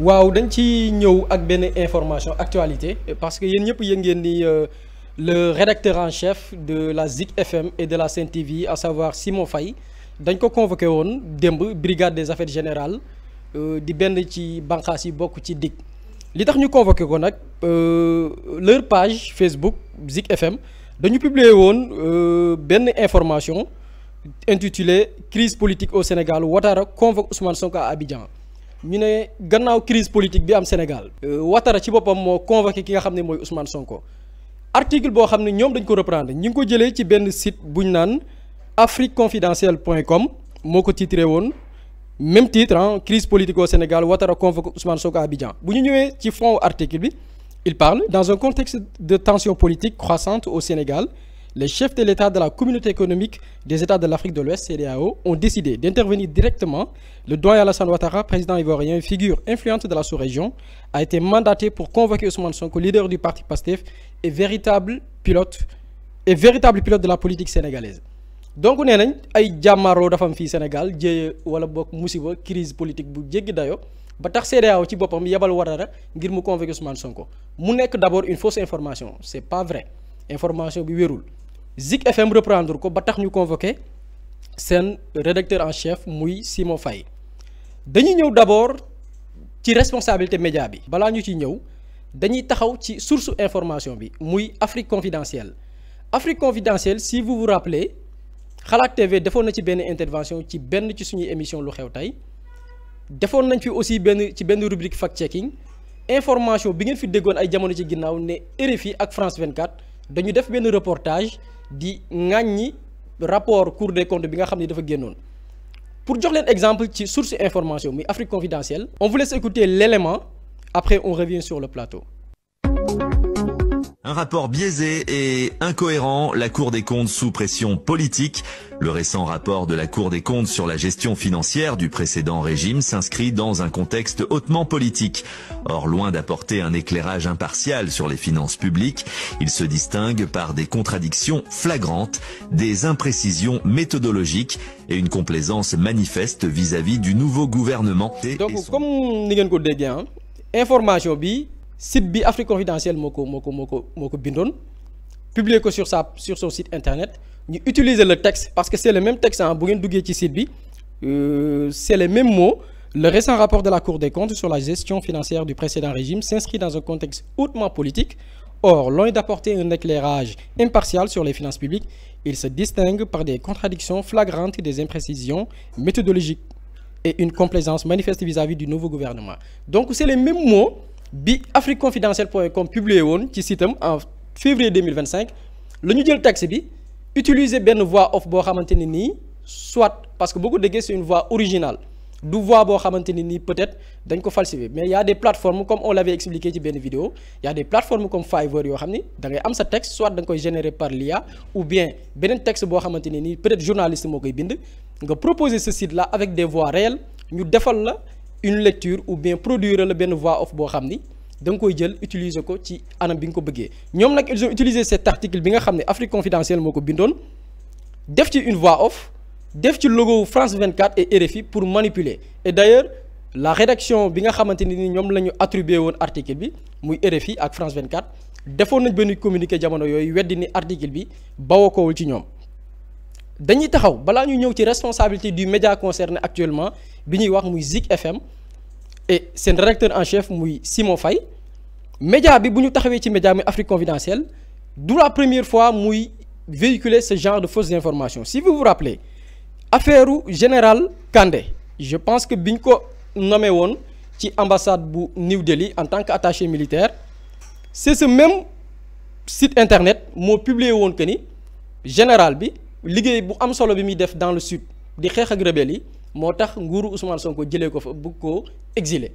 waaw dañ ci ñëw ak benn information actualité parce que yéen ñëpp yëg ngeen ni le rédacteur en chef de la Zik FM et de la Sen TV à savoir Simon Faye dañ ko convoqué woon démb brigade des affaires générales di benn ci bànqaas yi bokk ci DIC li tax ñu convoqué ko nag leur page Facebook Zik FM dañu publier woon benn information intitulée crise politique au Sénégal Ouattara convoque Ousmane Sonko à Abidjan. ñu ne gannaaw crise politique bi am Sénégal Ouattara ci boppam moo convoqué ki nga xam ne mooy Ousmane Sonko article boo xam ne ñoom dañ ko reprendre ñi ngi ko jëlee ci benn site buñ naan afriqueconfidentielle.com moo ko titré woon même titre crise politique au Sénégal Ouattara convoque Ousmane Sonko à Abidjan bu ñu ñëwee ci fond article bi il parle dans un contexte de tension politique croissante au Sénégal. Les chefs de l'État de la Communauté économique des États de l'Afrique de l'Ouest, CEDEAO, ont décidé d'intervenir directement. Le doyen Alassane Ouattara, président ivoirien, figure influente de la sous-région, a été mandaté pour convoquer Ousmane Sonko, leader du parti PASTEF et véritable pilote de la politique sénégalaise. Donc nee nañ ay jàmmaarloo dafa am fii Sénégal jéye wala bokk musiba crise politique bu jéggi dayo ba tax CEDEAO ci boppam yebal Ouattara ngir mu convoquer Ousmane Sonko mu nekk d'abord une fausse information c'est pas vrai information bi wérul. Zik FM reprendre ko ba tax ñu convoqué seen rédacteur en chef muy Simon Faye dañuy ñëw d'abord ci responsabilité média bi balaa ñu ci ñëw dañuy taxaw ci source information bi muy Afrique confidentielle si vous vous rappelez Xalaat TV defoon na ci benn intervention ci benn ci suñuy émission lu xew tey defoon nañ fi aussi ci benn rubrique fact checking information bi ngeen fi déggoon ay jamono ci ginnaaw ne RFI ak France 24 dañu def benn reportage di ŋàññi rapport Cour des comptes bi nga xam ne dafa génnoon pour jox leen exemple ci source information muy Afrique confidentielle on vous laisse écouter l'élément après on revient sur le plateau. Un rapport biaisé et incohérent, la Cour des comptes sous pression politique. Le récent rapport de la Cour des comptes sur la gestion financière du précédent régime s'inscrit dans un contexte hautement politique. Or, loin d'apporter un éclairage impartial sur les finances publiques, il se distingue par des contradictions flagrantes, des imprécisions méthodologiques et une complaisance manifeste vis-à-vis du nouveau gouvernement. Donc, comme ni ngeen ko déggee information bi site bi Afrique confidentielle moo ko bindoon publier ko sur son site internet ñu utiliser le texte parce que c'est le même texte bu ngeen duggee ci site bi c'est les mêmes mots. Le récent rapport de la Cour des comptes sur la gestion financière du précédent régime s'inscrit dans un contexte hautement politique. Or, loin d'apporter un éclairage impartial sur les finances publiques, il se distingue par des contradictions flagrantes et des imprécisions méthodologiques et une complaisance manifeste vis-à-vis du nouveau gouvernement. Donc c'est les mêmes mots bi afriqueconfidentielle.com publié woon ci site am en février 2025 la ñu jël texte bi utiliser benn voix off boo xamante ne nii soit parce que boo ko déggee c'est une voix originale du voix boo xamante ne nii peut-être dañ ko falsifier mais il y a des plateformes comme on l'avait expliqué ci benn vidéo il y a des plateformes comme Fiverr yoo xam ni da ngay am sa texte soit da nga koy générer par l'IA ou bien beneen texte boo xamante ne nii peut-être journaliste moo koy bind nga proposer ce site là avec des voix réelles ñu defal la une lecture ou bien produire la benn voix off boo xam ni da nga koy jël utiliser ko ci anam bi nga ko bëggee ñoom nag ils ont utilisé cet article bi nga xam ne Afrique confidentielle moo ko bindoon def ci une voix off def ci logo France 24 et RFI pour manipuler et d'ailleurs la rédaction bi nga xamante ni ñoom la ñu attribué woon article bi muy RFI ak France 24 defoon nañ benn communiqué jamono yooyu weddi ni article bi bawoo kowul ci ñoom. dañuy taxaw balaa ñu ñëw ci responsabilité du média concerné actuellement bi ñuy wax muy Zik FM et seen rédacteur en chef muy Simon Faye média bi bu ñu taxawee ci média muy Afrique confidentielle du la première fois muy véhiculer ce genre de fausses informations si vous vous rappelez affaire général Kandé je pense que biñ ko nommé woon ci ambassade bu New Delhi en tant qu'attaché militaire c'est ce même site internet moo publié woon que ni général bi liggéey bu am solo bi muy def dans le sud di xeex ak rebelle yi moo tax nguuru Ousmane Sonko jëlee ko fa bëgg koo exiler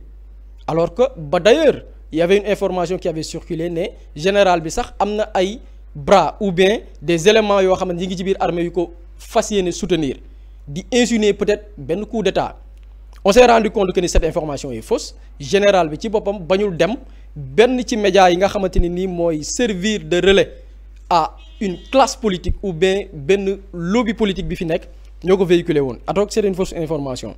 alors que ba d'ailleurs il y avait une information qui avait circulé ne général bi sax am na ay bras ou bien des éléments yoo xam ne ñi ngi ci biir armée yu ko fas yéene soutenir di insinuer peut-être benn coup d'état on s'est rendu compte que ni cette information est fausse général bi ci boppam bañul dem benn ci médias yi nga xamante ni nii mooy servir de relais à une classe politique ou bien benn lobby politique bi fi nekk ñoo ko véhiculé woon alors que c'est une fausse information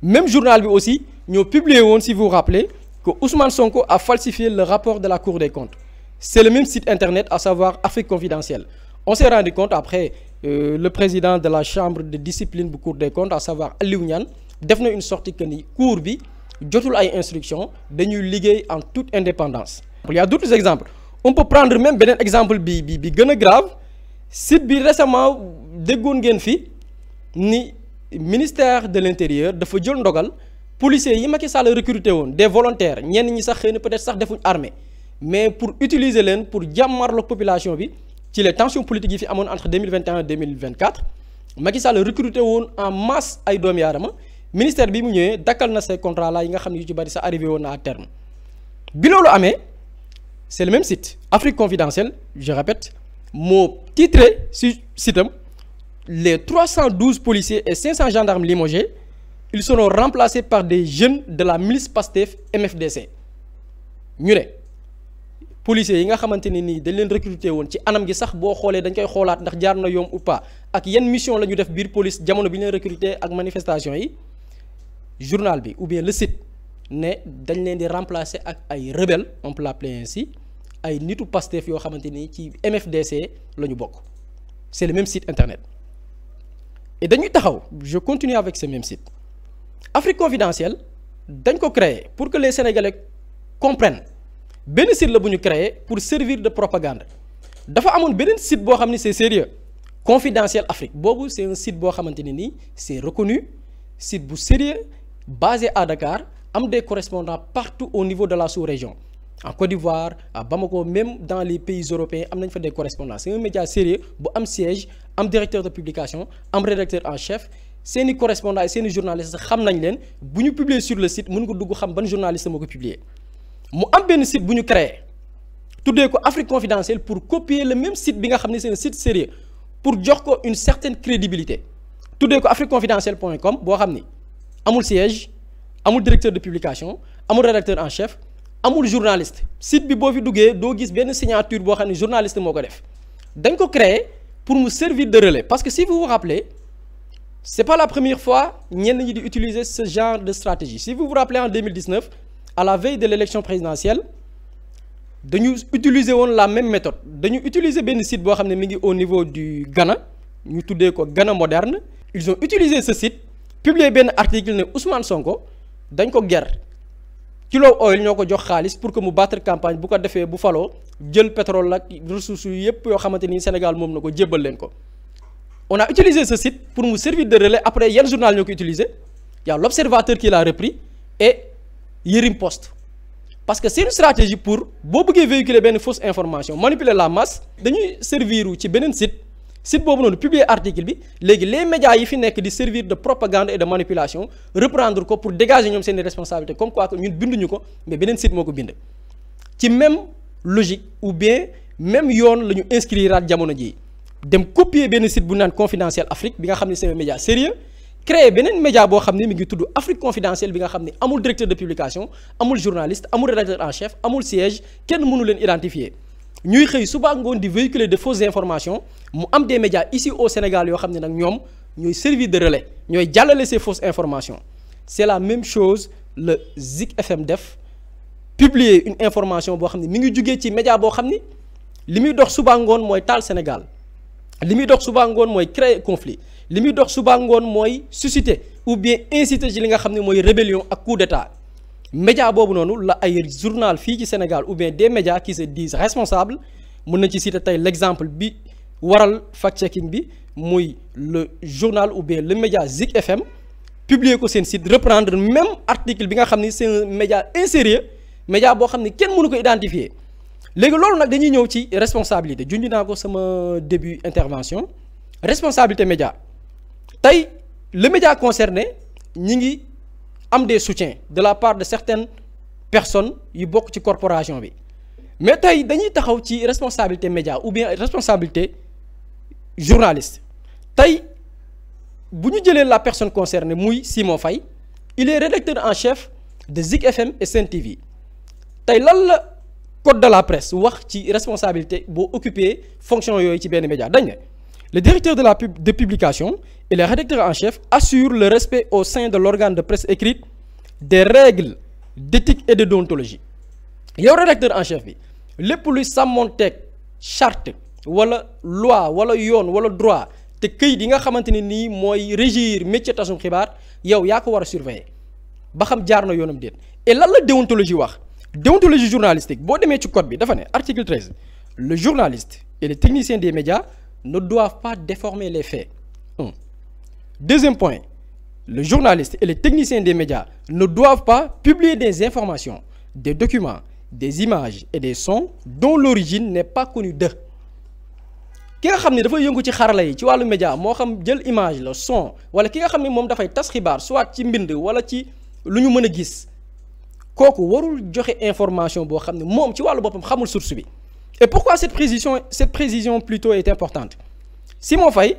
même journal bi aussi ñoo publié woon, si vous vous rappelez, que Ousmane Sonko a falsifié le rapport de la Cour des comptes. C'est le même site internet, à savoir Afrique Confidentielle. On s'est rendu compte après, le président de la chambre de discipline bu Cour des comptes, à savoir Aliou Niane, def na une sortie que ni cour bi jotul ay instructions, dañuy liggéey en toute indépendance. Il y a d'autres exemples. On peut prendre même beneen exemple bi gën a grave. Site bi récemment déggoon ngeen fi ni ministère de l'intérieur dafa jël ndogal policiers yi Macky Sall recruté woon des volontaires ñenn ñi sax xëy na peut-être sax defuñ armée mais pour utiliser leen pour jàmmarloo population bi ci les tensions politiques yi fi amoon entre 2021 et 2024 Macky Sall recruté woon en masse ay doomi aadama ministère bi mu ñëwee dakkal na ces contrats là yi nga xam ne yu ci bari sax arrivé woon na à terme bi loolu amee c'est le même site Afrique Confidentielle, je répète, moo titré si sitam les 312 policiers et 500 gendarmes limogés, ils seront remplacés par des jeunes de la milice Pastef MFDC. ñu ne policiers yi nga xamante ne nii dañ leen recruter woon ci anam gi sax boo xoolee dañ koy xoolaat ndax jaar na yoon ou pas ak yan mission la ñu def biir police jamono bi ñu leen recruter ak manifestation yi journal bi ou bien le site ne dañ leen di remplacer ak ay rebelles on peut l'appeler ainsi ay nitu Pastef yoo xamante ni ci MFDC la ñu bokk. C'est le même site internet et dañuy taxaw je continue avec ce même site Afrique Confidentielle dañ ko créer pour que les Sénégalais comprennent benn site la bu ñu créer pour servir de propagande dafa amoon beneen site boo xam ne c'est sérieux Confidentiel Afrique boobu c'est un site boo xamante ne nii c'est reconnu site bu sérieux basé à Dakar am des correspondants partout au niveau de la sous-région en Côte d'Ivoire à Bamako même dans les pays européens am nañ fa des correspondants c'est un média sérieux bu am siège am directeur de publication am rédacteur en chef seeni correspondants et seeni journalistes xam nañ leen bu ñu publier sur le site mën nga dugg xam ban journaliste moo ko publier mu am benn site bu ñu créé tuddee ko Afrique Confidentielle pour copier le même site bi nga xam ne c'est un site sérieux pour jox ko une certaine crédibilité tuddee ko afriqueconfidentielle.com boo xam ni amul siège amul directeur de publication amul rédacteur en chef amul journaliste site bi boo fi duggee doo gis benn signature boo xam ne journaliste moo ko def dañ ko créer pour mu servir de relais parce que si vous vous rappelez c'est pas la première fois ñenn ñi di utiliser ce genre de stratégie si vous vous rappelez en 2019 à la veille de l'élection présidentielle dañu utiliser woon la même méthode dañu utiliser benn site boo xam ne mi ngi au niveau du Ghana ñu tuddee ko Ghana moderne ils ont utilisé ce site publié benn article ne Ousmane Sonko dañ ko ger kilo oil ñoo ko jox xaalis pour que mu battre campagne bu ko defee bu faloo jël pétrole ak ressources yu yëpp yoo xamante ni Sénégal moom na ko jébbal leen ko on a utilisé ce site pour mu servir de relais après yan journal ñoo ko utilisé y a l'Observateur qui l'a repris et Yerim Post parce que c'est une stratégie pour boo bëggee véhiculer benn fausse information manipuler la masse dañuy servir ci beneen site boobu noonu publier article bi léegi les médias yi fi nekk di servir de propagande et de manipulation reprendre ko pour dégager ñoom seeni responsabilités comme quoi que ñun binduñu ko mais beneen site moo ko bind ci même logique ou bien même yoon la ñu inscriraat jamono jii dem copier benn site bu naan Confidentiel Afrique bi nga xam ne c'est un média sérieux créer beneen média boo xam ne mi ngi tudd Afrique Confidentielle bi nga xam ne amul directeur de publication amul journaliste amul rédacteur en chef amul siège kenn mënu leen identifier ñuy xëy suba ngoon di véhiculer de fausses informations mu am des médias ici au Sénégal yoo xam ne nag ñoom ñooy servir de relais ñooy jàllale ces fausses informations c'est la même chose le Zik FM def publier une information boo xam ne mi ngi jugee ci média boo xam ni li muy dox suba ngoon mooy taal Sénégal li muy dox suba ngoon mooy créer conflit li muy dox suba ngoon mooy susciter ou bien inciter ci li nga xam ne mooy rébellion ak coup d'état média boobu noonu la ay journal fii ci Sénégal ou bien des médias qui se disent responsables mën na ci citer tey l'exemple bi waral fact-checking bi muy le journal ou bien le média Zik FM publier ko seen site reprendre même article bi nga xam ni c'est un média insérieux média boo xam ni kenn mënu ko identifier léegi loolu nag dañuy ñëw ci responsabilité junj naa ko sama début intervention responsabilité média tey le média concerné ñi ngi am des soutiens de la part de certaines personnes yu bokk ci corporation bi mais tey dañuy taxaw ci responsabilité média ou bien responsabilité journaliste tey bu ñu jëlee la personne concernée muy Simon Faye il est rédacteur en chef de Zik FM et Sen TV tey lan la code de la presse wax ci responsabilité boo occuper fonction yooyu ci benn média dañ ne Le directeur de publication et le rédacteur en chef assurent le respect au sein de l'organe de presse écrite des règles d'éthique et de déontologie. yow rédacteur en chef bi lépp luy sàmmonteeg charte wala loi wala yoon wala droit te këyit yi nga xamante ne nii mooy régir métier tasum xibaar yow yaa ko war a surveiller ba xam jaar na yoonam déet. et lan la déontologie wax déontologie journalistique boo demee ci code bi dafa ne article 13 le journaliste et les techniciens des médias ne doivent pas déformer les faits. Deuxième point, le journaliste et les techniciens des médias ne doivent pas publier des informations, des documents, des images et des sons dont l'origine n'est pas connue d'eux. ki nga xam ne dafay yëngu ci xarala yi ci wàllu média moo xam jël image la son wala ki nga xam ne moom dafay tas xibaar soit ci mbind wala ci lu ñu mën a gis kooku warul joxe information boo xam ne moom ci wàllu boppam xamul source bi. Et pourquoi cette précision plutôt est importante? Simon Faye,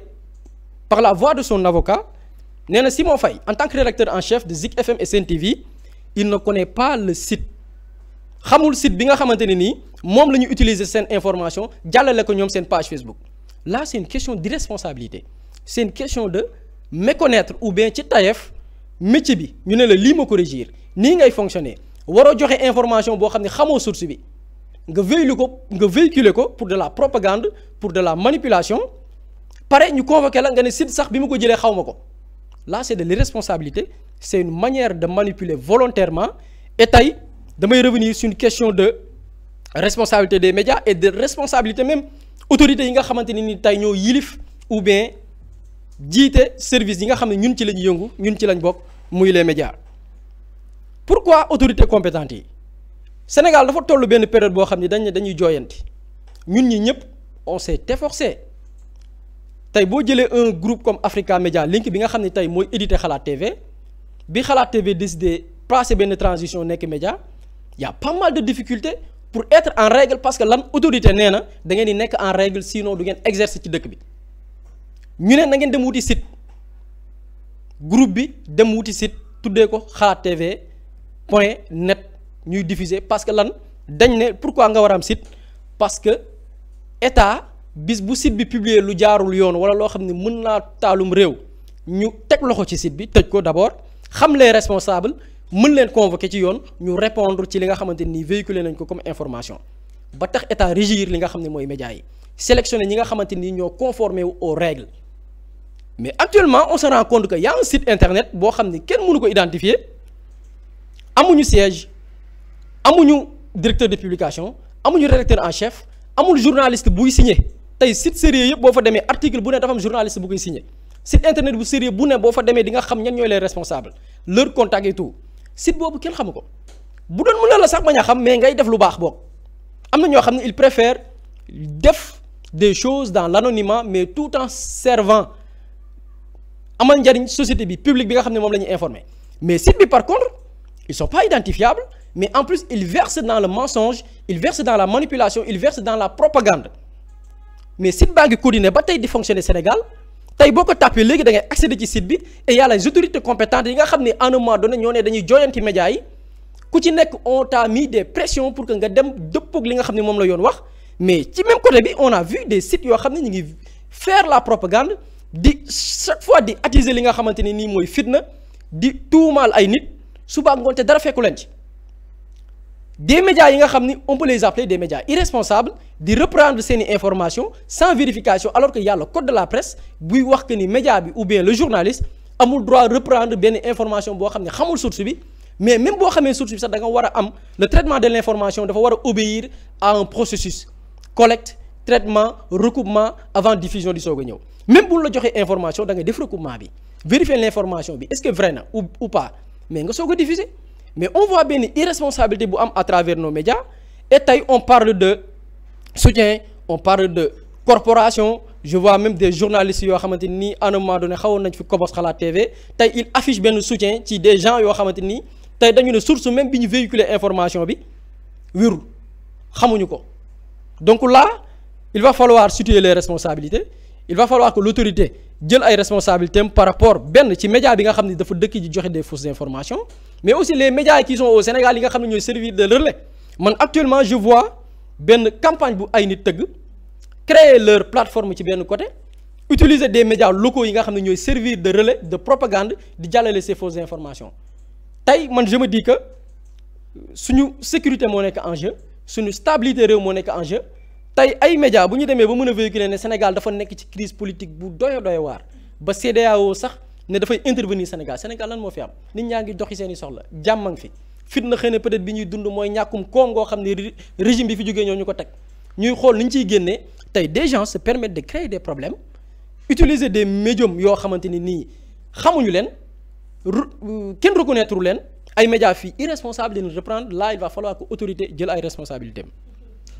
par la voix de son avocat, nee na Simon Faye en tant que rédacteur en chef de Zik FM et Sen TV il ne connaît pas le site xamul site bi nga xamante ne nii moom la ñu utiliser seen information jàllale ko ñoom seen page Facebook. Là c'est une question d'irresponsabilité, c'est une question de méconnaître ou bien ci tayef métier bi ñu ne la lii ma ko régir nii ngay fonctionner waroo joxe information boo xam ne xamoo source bi nga véhiculer ko pour de la propagande pour de la manipulation pare ñu convoqué la nga ne site sax bi ma ko jëlee xaw ma ko. Là c'est de l'irresponsabilité, c'est une manière de manipuler volontairement. Et tey damay revenir sur une question de responsabilité des médias et de responsabilité même autorités yi nga xamante ne ni tey ñoo yilif ou bien jiite service yi nga xam ne ñun ci la ñu yëngu ñun ci lañ bokk muy les médias. Pourquoi autorités compétentes yi Sénégal dafa toll benn période boo xam ne dañuy jooyanti ñun ñi ñëpp on s'est efforcé tey boo jëlee un groupe comme Africa Media Link bi nga xam ne tey mooy édité Xalaat TV bi Xalaat TV décidé passer benn transition nekk média y a pas mal de difficultés pour être en règle parce que lan autorité nee na da ngeen di nekk en règle sinon du ngeen exercer ci dëkk bi ñu ne na ngeen dem wuti site groupe bi dem wuti site tuddee ko Xalaat TV .net ñuy diffuser parce que lan dañ ne pourquoi nga war a am site parce que état bis bu site bi publier lu jaarul yoon wala loo xam ne mën naa taalum réew ñu teg loxo ci site bi tëj ko d'abord xam les responsables mën leen convoquer ci yoon ñu répondre ci li nga xamante ni véhiculer nañ ko comme information ba tax état régir li nga xam ne mooy médias yi sélectionner ñi nga xamante ni ñoo conformer wu aux règles. Mais actuellement on se rend compte que y a un site internet boo xam ne kenn mënu ko identifier amuñu siège amuñu directeur de publication amuñu rédacteur en chef amul journaliste buy signé tey site sérieux yëpp boo fa demee article bu ne dafa am journaliste bu koy signé site internet bu sérieux bu ne boo fa demee di nga xam ñan ñooy les responsables leur contact et tout site boobu kenn xamu ko bu doon mën na la sax bañ a xam mais ngay def lu baax boog am na ñoo xam ne ils préfèrent def des choses dans l'anonymat mais tout en servant amal njariñ société bi public bi nga xam ne moom la ñuy informer. Mais site bi par contre ils sont pas identifiables mais en plus ils versent dans le mensonge ils versent dans la manipulation ils versent dans la propagande. Mais site baa ngi continuer ba tey di fonctionner Sénégal tey boo ko tapé léegi da ngay accéder ci site bi et y a les autorités compétentes yi nga xam ne à un moment donné ñoo ne dañuy jooyanti médias yi ku ci nekk on t'a mis des pressions pour que nga dem dëppoog li nga xam ne moom la yoon wax. Mais ci même côté bi on a vu des sites yoo xam ne ñu ngi faire la propagande di chaque fois di attiser li nga xamante ne nii mooy fitna di tuumaal ay nit suba ngoon te dara fekku leen ci. Des médias yi nga xam ni on peut les appeler des médias irresponsables di reprendre seeni informations sans vérification alors que y a le code de la presse buy wax que ni média bi ou bien le journaliste amul droit reprendre benn information boo xam ne xamul source bi mais même boo xamee source bi sax da nga war a am le traitement de l'information dafa war a obéir à un processus collecte traitement recoupement avant diffusion di soog a ñëw même bu la joxee information da nga def recoupement bi vérifier l'information bi est-ce que vrai na ou pas mais nga soog a diffuser. Mais on voit bien une irresponsabilité bu am à travers nos médias et tey on parle de soutien on parle de corporation je vois même des journalistes yoo xamante ni à un moment donné xawoon nañ fi Kobos Xalaat TV tey il affiche benn soutien ci des gens yoo xamante ni tey dañu ne source même bi ñu véhiculer information bi wérul xamuñu ko. Donc là il va falloir situer les responsabilités il va falloir que l'autorité jël ay responsabilités par rapport benn ci média bi nga xam ne dafa dëkk ji joxe des fausses informations mais aussi les médias qui sont au Sénégal yi nga xam ne ñooy servir de relais. Man actuellement je vois benn campagne bu ay nit tëgg créer leur plateforme ci benn côté utiliser des médias locaux yi nga xam ne ñooy servir de relais de propagande di jàllale ces fausses informations tey man je me dis que suñu sécurité moo nekk en jeu suñu stabilité réew moo nekk en jeu tey ay médias bu ñu demee ba mën a véhiculer ne Sénégal dafa nekk ci crise politique bu doy waar ba CEDEAO sax ne dafay intervenir Sénégal lan moo fi am nit ñaa ngi doxi seen i soxla jàmm a ngi fi fitna xëy na peut-être bi ñuy dund mooy ñàkkum koom ngoo xam ne régime bi fi jógee ñoo ñu ko teg ñuy xool ni ñu ciy génnee tey des gens se permettent de créer des problèmes utiliser des médiums yoo xamante ni nii xamuñu leen kenn reconnaître leen ay médias fii irresponsable de reprendre là il va falloir que autorité jël ay responsabilités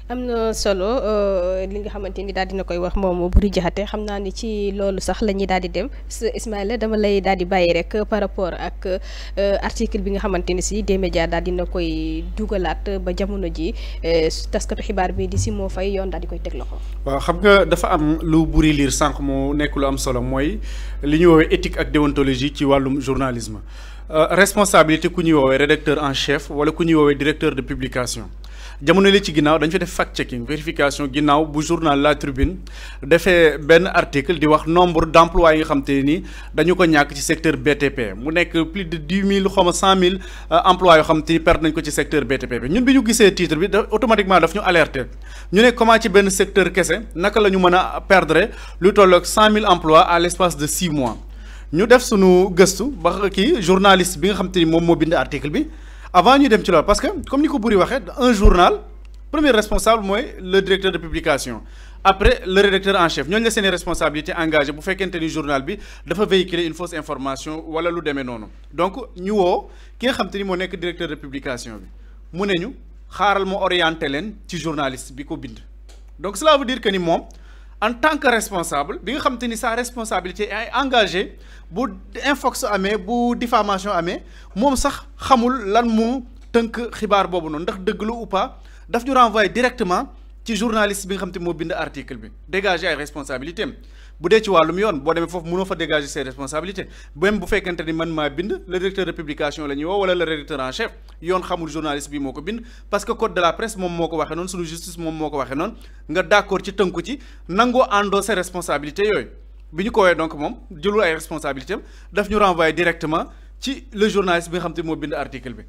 am na solo li nga xamante ni daal dina koy wax moom Boury Diakhaté xam naa ni ci loolu sax la ñuy daal di dem Ismaïla dama lay daal di bàyyi rek par rapport ak article bi nga xamante ni si des médias daal dina koy dugalaat ba jamono ji taskatu xibaar bi di Simon Faye yoon daal di koy teg loxo. waaw xam nga dafa am lu Boury liir sànq mu nekk lu am solo mooy li ñuy woowee éthique ak déontologie ci wàllum journalisme responsabilité ku ñuy woowee rédacteur en chef wala ku ñuy woowee directeur de publication. jamono li ci ginnaaw dañ fi def fact checking vérification ginnaaw bu journal La Tribune defee benn article di wax nombre d'emplois yi nga xam te ni dañu ko ñàkk ci secteur BTP mu nekk plus de 10 000 xaw ma 100 000 emplois yoo xam te ni perdre nañ ko ci secteur BTP bi ñun bi ñu gisee titre bi automatiquement daf ñu alerter ñu ne comment ci benn secteur kese naka la ñu mën a perdre lu tolloog 100 000 emplois à l'espace de 6 mois ñu def sunu gëstu ba kii journaliste bi nga xam te ni moom moo bind article bi. avant ñu dem ci loolu parce que comme ni ko Boury waxee un journal premier responsable mooy le directeur de publication après le rédacteur en chef ñooñu la seeni responsabilité engagé bu fekkente ni journal bi dafa véhiculer une fausse information wala lu demee noonu donc ñu woo ki nga xam te ni moo nekk directeur de publication bi mu ne ñu xaaral ma orienté leen ci journaliste bi ko bind donc cela veut dire que ni moom en tant que responsable bi nga xam te ni sa responsabilité est engagée bu infox amee bu diffamation amee moom sax xamul lan moo tënk xibaar boobu noonu ndax dëgg la ou pas daf ñu renvoyer directement ci journaliste bi nga xam te moo bind article bi dégager ay responsabilités am bu dee ci wàllum yoon boo demee foofu mënoo fa dégager ses responsabilités même bu fekkente ni man maa bind le directeur de publication la ñuy woo wala le rédacteur en chef yoon xamul journaliste bi moo ko bind parce que code de la presse moom moo ko waxee noonu sunu justice moom moo ko waxee noonu nga d'accord ci tënku ci nangoo endosser responsabilités yooyu bi ñu ko woowee donc moom jëlul ay responsabilités am daf ñu renvoyer directement ci le journaliste bi nga xam te moo bind article bi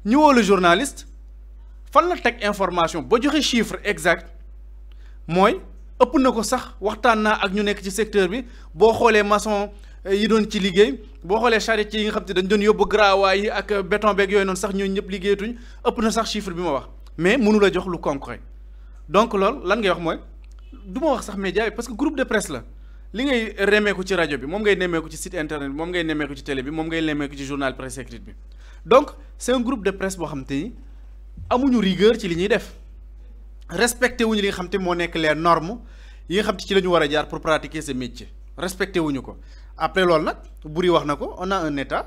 ñu woo le journaliste fan la teg information ba joxe chiffre exact mooy ëpp na ko sax waxtaan naa ak ñu nekk ci secteur bi boo xoolee maçon yi doon ci liggéey boo xoolee charretier yi nga xam te dañ doon yóbbu garawaay yi ak béton beeg yooyu noonu sax ñooñu ñëpp liggéeyatuñ ëpp na sax chiffre bi ma wax mais mënu la jox lu concret donc loolu lan ngay wax mooy du ma wax sax média yi parce que groupe de presse la li ngay nemmeeku ci rajo bi moom ngay nemmeeku ci site internet bi moom ngay nemmeeku ci télé bi moom ngay nemmeeku ci journal presse écrite bi donc c'est un groupe de presse boo xam te ni amuñu rigueur ci li ñuy def respecté wuñu li nga xam te moo nekk les normes yi nga xam te ci la ñu war a jaar pour pratiquer ce métier respecté wuñu ko après loolu nag Boury wax na ko on a un état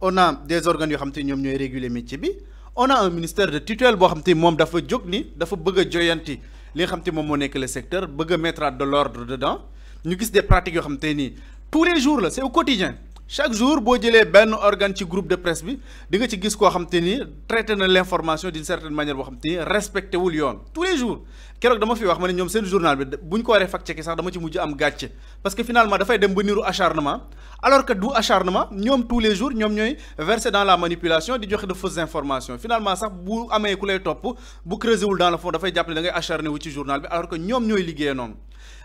on a des organes yoo xam te ñoom ñooy réguler métier bi on a un ministère de tutelle boo xam te moom dafa jóg ni dafa bëgg a joyanti li nga xam te moom moo nekk le secteur bëgg a mettre de l'ordre dedans ñu gis des pratiques yoo xam te nii tous les jours la c'est au quotidien chaque jour boo jëlee benn organe ci groupe de presse bi di nga ci gis koo xam te ni traité na l'information d'une certaine manière boo xam te ni respecté wul yoon tous les jours keroog dama fi wax ma ne ñoom seen journal bi bu ñu ko waree fact-checker sax dama ci mujj am gàcce parce que finalement dafay dem ba niru acharnement alors que du acharnement ñoom tous les jours ñoom ñooy verser dans la manipulation di joxe de fausses informations finalement sax bu amee ku lay topp bu creuser wul dans le fond dafay jàpp ne da ngay acharné wu ci journal bi alors que ñoom ñooy liggéeyee noonu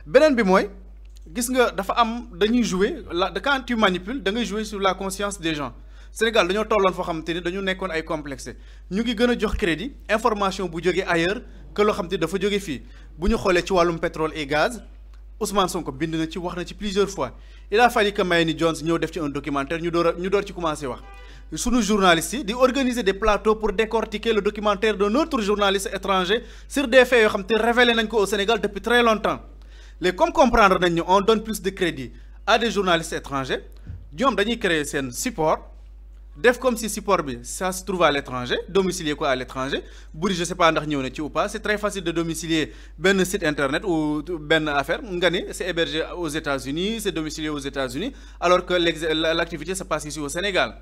beneen bi mooy gis nga dafa am dañuy jouer quand tu manipules da ngay jouer sur la conscience des gens Sénégal dañoo tolloon foo xamante ni dañu nekkoon ay complexé ñu ngi gën a jox crédit information bu jógee ailleurs que loo xam te dafa jóge fii bu ñu xoolee ci wàllum pétrole et gaz Ousmane Sonko bind na ci wax na ci plusieurs fois il a fallu que Mayeni Jones ñëw def ci un documentaire ñu door ci commencer wax sunu journalistes yi di organiser des plateaux pour décortiquer le documentaire d'un autre journaliste étranger sur des faits yoo xam te révélé nañ ko au Sénégal depuis très longtemps léegi comme comprendre nañ ni on donne plus de crédit à des journalistes étrangers ñoom dañuy créer seen support def comme si support bi ça se trouve à l'étranger domicilier ko à l'étranger Boury je sais pas ndax ñëw na ci ou pas c'est très facile de domicilier benn site internet ou benn affaire nga ni c'est hébergé aux États-Unis c'est domicilié aux États-Unis alors que l'activité se passe ici au Sénégal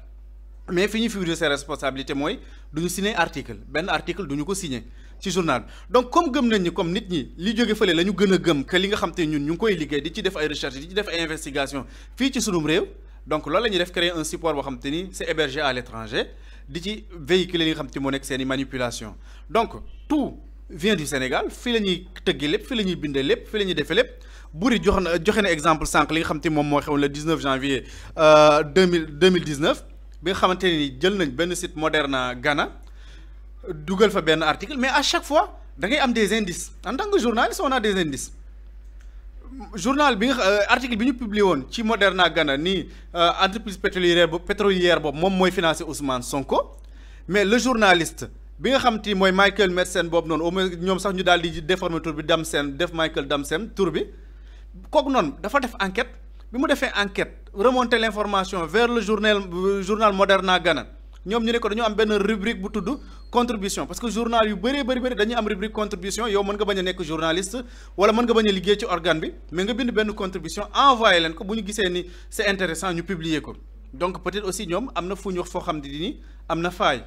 mais fi ñu figurer ses responsabilités mooy du ñu signer article benn article du ñu ko signer ci journal donc comme gëm nañ ni comme nit ñi li jóge fële la ñu gën a gëm que li nga xam te ñun ñu ngi koy liggéey di ci def ay recherche di ci def ay investigation fii ci sunum réew donc loolu la ñuy def créer un support boo xam te ni c'est hébergé à l'étranger di ci véhiculer li nga xam te moo nekk seen i manipulation donc tout vient du Sénégal fii la ñuy tëggee lépp fii la ñuy bindee lépp fii la ñuy defee lépp Buri joxe na exemple sànq li nga xam te moom moo xew le 19 janvier 2019 bi nga xamante ni jël nañ benn site Moderna Ghana dugal fa benn article mais à chaque fois da ngay am des indices en tant que journaliste on a des indices journal bi nga article bi ñu publié woon ci Moderna Ghana nii entreprise pétrolière boobu moom mooy financé Ousmane Sonko mais le journaliste bi nga xam te mooy Michael Madsen boobu noonu au moins ñoom sax ñu daal di déformer tur bi Damsem def Michael Damsem tur bi kooku noonu dafa def enquête bi mu defee enquête remonter l'information vers le journal Moderna Ghana ñoom ñu ne ko dañu am benn rubrique bu tudd contribution parce que journal yu bëri dañuy am rubrique contribution yow mën nga bañ a nekk journaliste wala mën nga bañ a liggéey ci organe bi mais nga bind benn contribution envoyé leen ko bu ñu gisee ni c'est intéressant ñu publier ko donc peut-être aussi ñoom am na fu ñu wax foo xam ne ni am na faille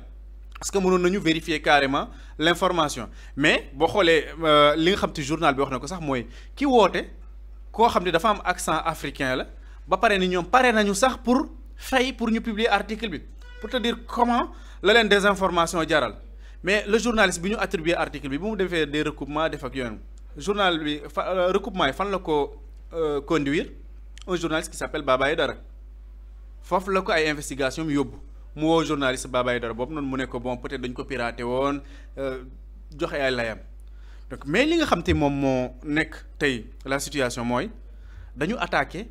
parce que mënoon nañu vérifier carrément l'information mais boo xoolee li nga xam te journal bi wax na ko sax mooy ki woote koo xam ne dafa am accent africain la ba pare ni ñoom pare nañu sax pour fay pour ñu publier article bi pour te dire comment la leen désinformation jaral mais le journaliste bi ñu attribuer article bi bu mu defee des recoupements def ak yoon journal bi recoupement yi fan la ko conduire un journaliste qui s'appelle Baba Aïdara foofu la ko ay investigation mi yóbbu mu woo journaliste Baba Aïdara boobu noonu mu ne ko bon peut-être dañ ko piraté woon joxe ay layam donc mais li nga xam te moom moo nekk tey la situation mooy dañu attaqué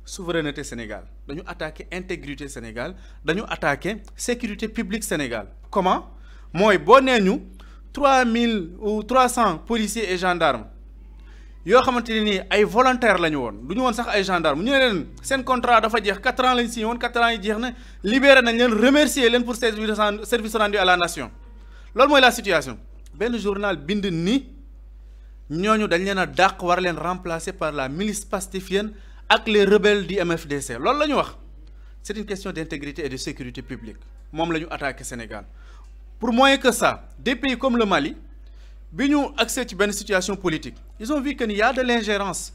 souveraineté Sénégal dañu attaqué intégrité Sénégal dañu attaqué sécurité publique Sénégal comment mooy boo nee ñu 3000 ou 300 policiers et gendarmes yoo xamante ne nii ay volontaires la ñu woon du ñu woon sax ay gendarmes ñu ne leen seen contrat dafa jeex 4 ans lañ signé woon 4 ans yi jeex na libéré nañ leen remercier leen pour service rendu à la nation loolu mooy la situation benn journal bind ni ñooñu dañ leen a dàq war leen remplacer par la milice pastifienne ak les rebelles du MFDC loolu la ñu wax c'est une question d'intégrité et de sécurité publique moom la ñu attaqué Sénégal pour moins que ça des pays comme le Mali bi ñu accès ci benn situation politique ils ont vu que ni y a de l'ingérence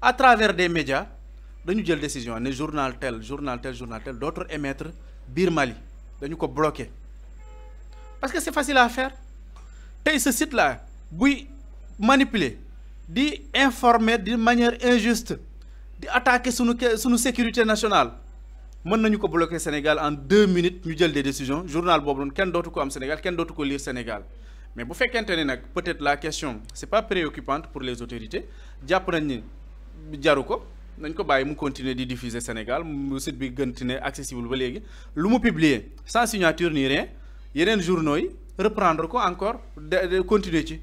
à travers des médias dañu jël décision ne journal tel d'autres émettre biir Mali dañu ko bloqué parce que c'est facile à faire tey ce site là buy manipuler di informer d'une manière injuste di attaquer sunu sécurité nationale mën nañu ko bloquer Sénégal en 2 minutes ñu jël des décisions journal boobu noonu kenn dootu ko am Sénégal kenn dootu ko lire Sénégal mais bu fekkente ne nag peut-être la question c'est pas préoccupante pour les autorités jàpp nañ ni jaru ko nañ ko bàyyi mu continuer di diffuser Sénégal mu site bi gën ne accessible ba léegi lu mu publier sans signature ni rien yeneen journaux yi reprendre ko encore de continuer ci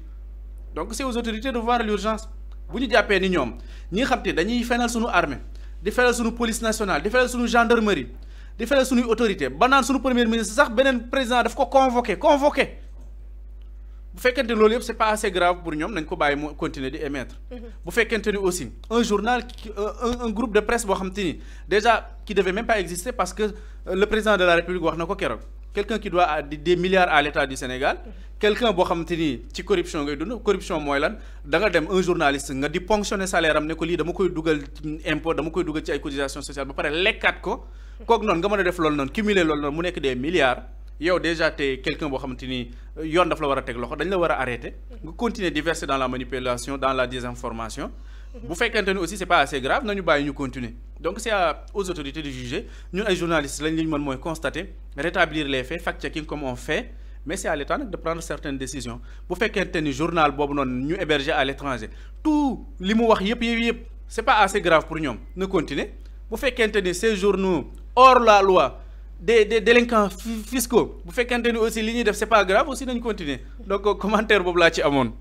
donc c'est aux autorités de voir l'urgence bu ñu jàppee ni ñoom ñi nga xam te dañuy fenal suñu armée di fenal suñu police nationale di fenal suñu gendarmerie di fenal suñuy autorité ba naan suñu premier ministre sax beneen président daf ko convoqué bu fekkente loolu yëpp c'est pas assez grave pour ñoom nañ ko bàyyi mu continuer di émettre bu fekkente ni aussi un journal un groupe de presse boo xam te ni déjà qui devait même pas exister parce que le président de la République wax na ko keroog quelqu'un qui doit des milliards à l'État du Sénégal quelqu'un boo xamante ni ci corruption ngay dund corruption mooy lan da nga dem un journaliste nga di ponctionner salaire am ne ko lii dama koy dugal ci impôt dama koy dugal ci ay cotisation sociale ba pare lekkaat ko kooku noonu nga mën a def loolu noonu cumuler loolu noonu mu nekk des milliards yow déjà te quelqu'un boo xamante ni yoon daf la war a teg loxo dañ la war a arrêter nga continuer di verser dans la manipulation dans la désinformation bu fekkente ni aussi c'est pas assez grave nañu bàyyi ñu continuer donc c'est aux autorités de juger ñun ay journalistes lañ li ñu mën mooy constater rétablir les faits fact-checking comme on fait mais c'est à l'État nag de prendre certaines décisions bu fekkente ni journal boobu noonu ñu héberger à l'étranger tout li mu wax yëpp c'est pas assez grave pour ñoom na continuer bu fekkente ni ces journaux hors la loi des délinquants fiscaux bu fekkente ni aussi li ñuy def c'est pas grave aussi nañ continuer donc commentaire boobu laa ci amoon.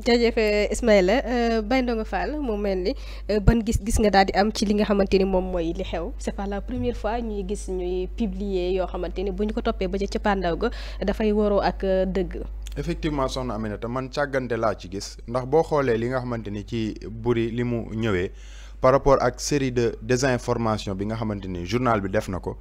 jërëjëf Ismaïla Baye Ndongo Fall mu mel ni ban gis nga daal di am ci li nga xamante ni moom mooy li xew c'est pas la première fois ñuy gis ñuy publier yoo xamante ni bu ñu ko toppee ba ca cappaandaw ga dafay waroo ak dëgg. effectivement soxna Aminata man càggante laa ci gis ndax boo xoolee li nga xamante ni ci Buri li mu ñëwee par rapport ak série de désinformation bi nga xamante ni journal bi def na ko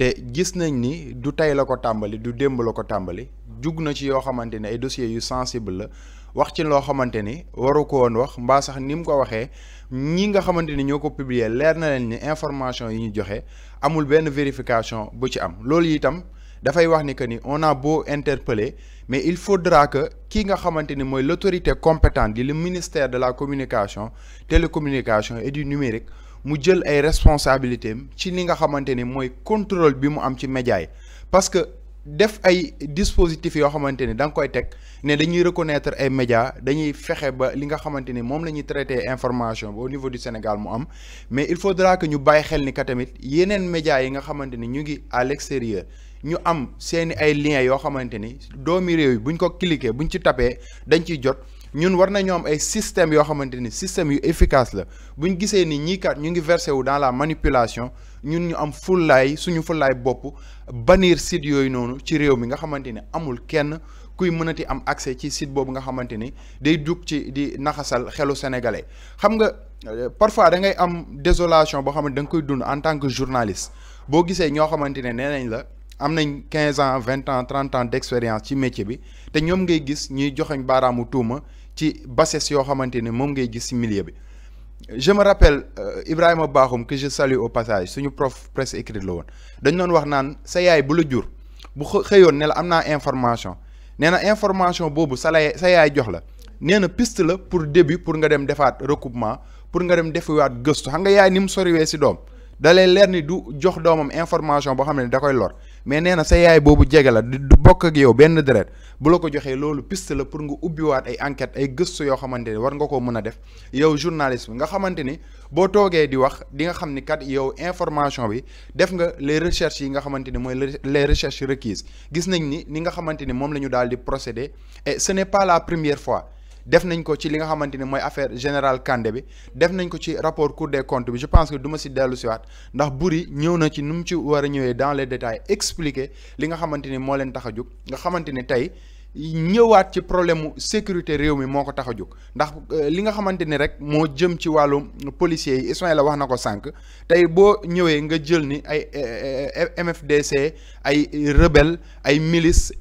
te gis nañ ni du tey la ko tàmbali du démb la ko tàmbali jug na ci yoo xamante ni ay dossiers yu sensible la wax ci loo xamante ni waru ko woon wax mbaa sax ni mu ko waxee ñi nga xamante ni ñoo ko publier leer na leen ni information yi ñu joxe amul benn vérification bu ci am loolu itam dafay wax ni que ni on a beau interpeller mais il faudra que ki nga xamante ni mooy l'autorité compétente di le ministère de la communication télécommunication et du numérique mu jël ay responsabilités am ci li nga xamante ni mooy contrôle bi mu am ci média yi parce que def ay dispositifs yoo xamante ni da nga koy teg ne dañuy reconnaître ay médias dañuy fexe ba li nga xamante ni moom la ñuy traité information au niveau du Sénégal mu am mais il faudra que ñu bàyyi xel ni que tamit yeneen médias yi nga xamante ni ñu ngi à l'extérieur ñu am seeni ay liens yoo xamante ni doomi réew yi buñ ko cliquer buñ ci tapé dañ ciy jot ñun war nañoo am ay systèmes yoo xamante ni systèmes yu efficace la buñ gisee ni ñii kat ñu ngi versé wu dans la manipulation ñun ñu am suñu fullaay bopp bannir site yooyu noonu ci réew mi nga xamante ni amul kenn kuy mënati am accès ci site boobu nga xamante ni day dugg ci di naxasal xelu sénégalais xam nga parfois da ngay am désolation boo xamante da nga koy dund en tant que journaliste boo gisee ñoo xamante ne nee nañ la am nañ 15 ans 20 ans 30 ans d'expérience ci métier bi te ñoom ngay gis ñuy joxeñ baaraamu tuuma ci bassesse yoo xamante ne moom ngay gis ci milieu bi je me rappelle Ibrahima Bakhoum que je salue au passage suñu prof presse écrite la woon dañ doon wax naan sa yaay bu la jur bu xëyoon ne la am naa information nee na information boobu sa yaay jox la nee na piste la pour début pour nga dem defaat recoupement pour nga dem defiwaat gëstu xam nga yaay ni mu soriwee si doom da lay leer ni du jox doomam information boo xam ne da koy lor mais nee na sa yaay boobu jege la du bokk ak yow benn deret bu la ko joxee loolu piste la pour nga ubbiwaat ay enquête ay gëstu yoo xamante ni war nga koo mën a def yow journaliste bi nga xamante ni boo toogee di wax di nga xam ni kat yow information bi def nga les recherches yi nga xamante ni mooy les recherches requises gis nañ ni nga xamante ni moom la ñu daal di procéder et ce n'est pas la première fois def nañ ko ci li nga xamante ni mooy affaire générale Kandé bi def nañ ko ci rapport Cour des comptes bi je pense que du ma si dellu si waat ndax Buri ñëw na ci nu mu ci war a ñëwee dans les détails expliquer li nga xamante ni moo leen tax a jóg nga xamante ni tey ñëwaat ci problème mu sécurité réew mi moo ko tax a jóg ndax li nga xamante ni rek moo jëm ci wàllum policiers yi Ismaïla wax na ko sànq tey boo ñëwee nga jël ni ay MFDC ay rebelle ay milice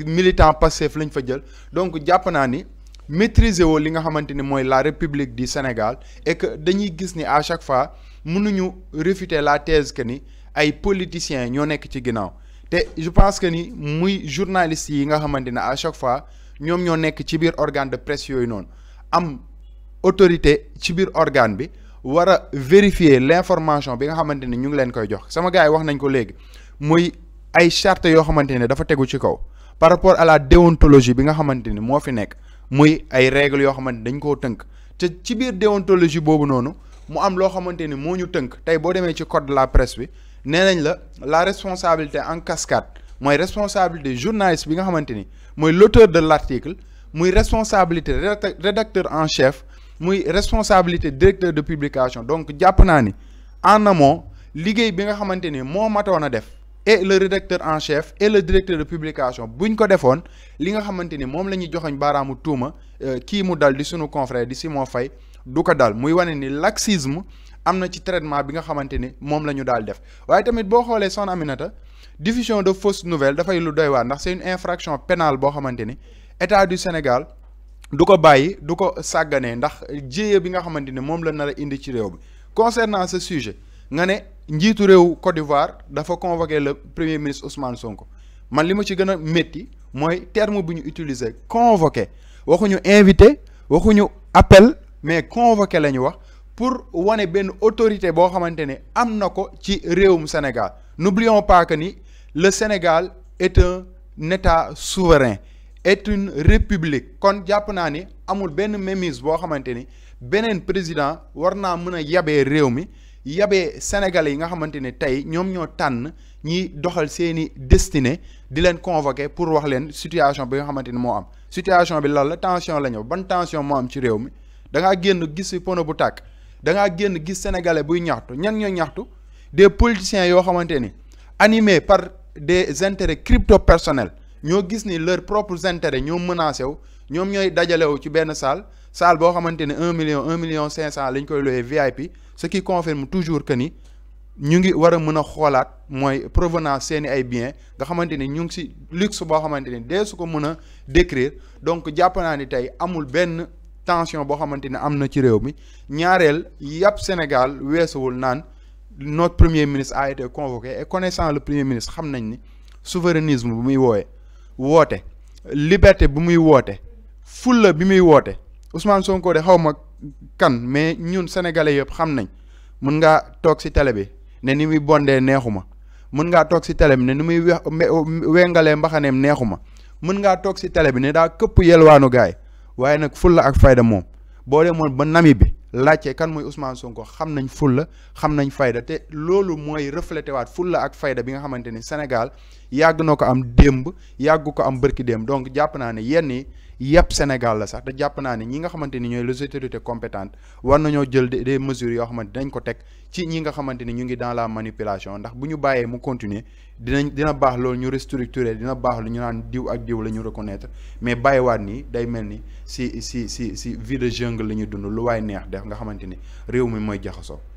militant Pastef lañ fa jël donc jàpp naa ni maîtriser woo li nga xamante ni mooy la République du Sénégal et que dañuy gis ni à chaque fois mënuñu réfuter la thèse que ni ay politiciens ñoo nekk ci ginnaaw te je pense que ni muy journalistes yi nga xamante ne à chaque fois ñoom ñoo nekk ci biir organe de presse yooyu noonu am autorité ci biir organe bi war a vérifier l'information bi nga xamante ni ñu ngi leen koy jox sama gars yi wax nañ ko léegi muy ay charte yoo xamante ne dafa tegu ci kaw par rapport à la déontologie bi nga xamante ni moo fi nekk muy ay règles yoo xamante dañ koo tënk te ci biir déontologie boobu noonu mu am loo xamante ni moo ñu tënk tey boo demee ci code de la presse bi nee nañ la responsabilité en cascade mooy responsabilité journaliste bi nga xamante ni mooy l'auteur de l'article muy responsabilité rédacteur en chef muy responsabilité directeur de publication donc jàpp naa ni en amont liggéey bi nga xamante ni moo matoon a def et le rédacteur en chef et le directeur de publication buñ ko defoon li nga xamante ni moom la ñuy joxoñ baaraamu tuuma kii mu dal di sunu confrère di Simon Faye du ko dal muy wane ni laxisme am na ci traitement bi nga xamante ni moom la ñu daal def waaye tamit boo xoolee Soxna Aminata diffusion de fausses nouvelles dafay lu doy waar ndax c'est une infraction pénale boo xamante ni état du Sénégal du ko bàyyi du ko sàgganee ndax jéye bi nga xamante ni moom la nar a indi ci réew bi concernant ce sujet nga ne njiitu réew Côte d'Ivoire dafa convoquer le premier ministre Ousmane Sonko man li ma ci gën a métti mooy terme bu ñu utiliser convoquer waxuñu invité waxuñu appel mais convoquer la ñu wax pour wane benn autorité boo xamante ne am na ko ci réewum Sénégal n'oublions pas que ni le Sénégal est un état souverain est une république kon jàpp naa ni amul benn mémise boo xamante ni beneen président war naa mën a yabee réew mi yabee sénégalais yi nga xamante ne tey ñoom ñoo tànn ñiy doxal seeni destinée di leen convoquer pour wax leen situation bi nga xamante ni moo am situation bi lan la tension la ñëw ban tension moo am ci réew mi da ngaa génn gis fi pono bu tàkk da ngaa génn gis sénégalais buy ñaxtu ñan ñoo ñaxtu des politiciens yoo xamante ni animés par des intérêts crypto personnels ñoo gis ni leurs propres intérêts ñoo menacé wu ñoom ñooy dajalewu ci benn salle boo xamante ne 1 million 500 lañ koy loué VIP ce qui confirme toujours que ni ñu ngi war a mën a xoolaat mooy provenance seeni ay biens nga xamante ni ñu ngi si luxe boo xamante ni dee su ko mën a décrire donc jàpp naa ni tey amul benn tension boo xamante ni am na ci réew mi ñaareel yàpp Sénégal weesuwul naan notre premier ministre a été convoqué et connaissant le premier ministre xam nañ ni souverainisme bu muy woote liberté bu muy woote fulla bi muy woote Ousmane Sonko de xaw ma kan mais ñun sénégalais yëpp xam nañ mën ngaa toog si télé bi ne ni muy bondee neexuma mën ngaa toog si télé bi ne ni muy wengalee mbaxaneem neexuma mën ngaa toog si télé bi ne daa këpp yelwaanu gaay waaye nag fulla ak fayda moom boo demoon ba nami bi laajte kan mooy Ousmane Sonko xam nañ fulla xam nañ fayda te loolu mooy reflété waat fulla ak fayda bi nga xamante ni Sénégal yàgg na ko am démb yàgg ko am bërki démb donc jàpp naa ne yenn yi yëpp Sénégal la sax te jàpp naa ne ñi nga xamante ni ñooy les autorités compétentes war nañoo jël des mesures yoo xamante dañ ko teg ci ñi nga xamante ni ñu ngi dans la manipulation ndax bu ñu bàyyee mu continuer dina baax loolu ñu restructurer dina baax lu ñu naan diw ak diw la ñu reconnaître mais bàyyiwaat nii day mel ni si vie de jungle la ñuy dund lu waay neex def nga xamante ni réew mi mooy jaxasoo.